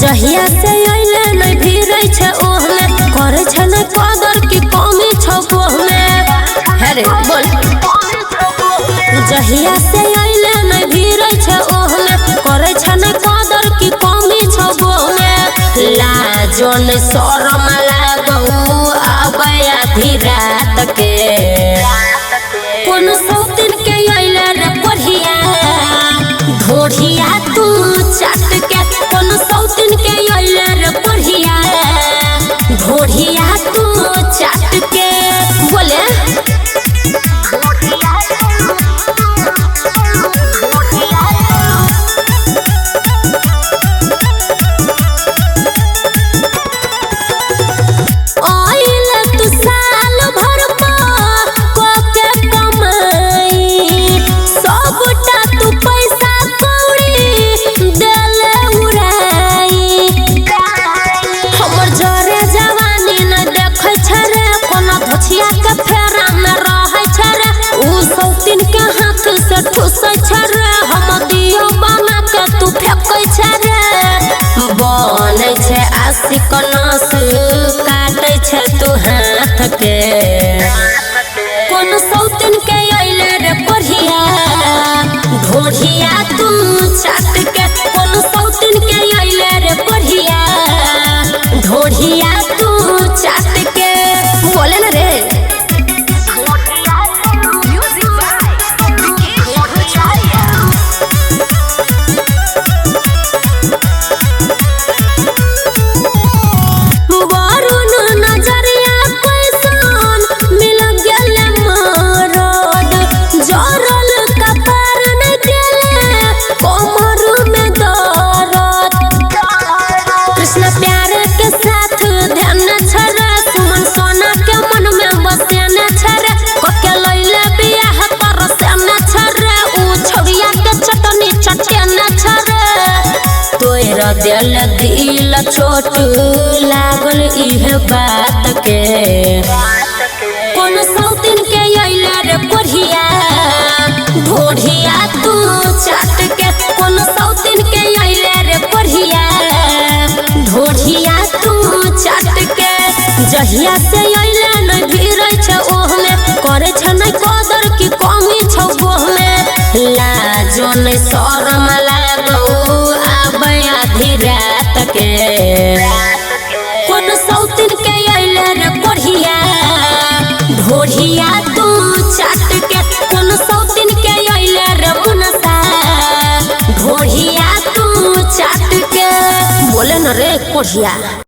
जहिया से अइले नै भिरै छै ओहमे करे छै नै कदर की कमी छौ ओहमे हेरे बोल जहिया से अइले नै भिरै छै ओहमे करे छै नै कदर की कमी छौ ओहमे लाजो नै शरम लागौ आबै आधी रात के कोन सौतिन के अइले रे बढ़िया ढोढ़िया तू चाट के कोन सौतिन के अइले रे बढ़िया ढोढ़िया तू चाट के बोले के हाथ से ठुसै छै रे हम दियो बना के तू फेंकै छै रे बनै छै आशिक नस काटै छै तू हाथ के कोन सौतिन के अइले रे बढ़िया ढोढ़िया तू चाट के कोन सौतिन के अइले रे बढ़िया ढोढ़िया तू चाट के बोले ना रे दिल दिल छोट लागल इह बात के कोन सौतिन के अइले रे बढ़िया ढोढ़िया तू चाट के कोन सौतिन के अइले रे बढ़िया ढोढ़िया तू चाट के जहिया से अइले नै भिरै छै ओहमे करे छै नै कदर की कमी छौ ओहमे लाजो नै शरम लागौ आबै आधी रात के कोन सौतिन के अइले रे बढ़िया ढोढ़िया तू चाट के कोन सौतिन के अइले रे मुनसा ढोढ़िया तू चाट के बोले न रे बढ़िया।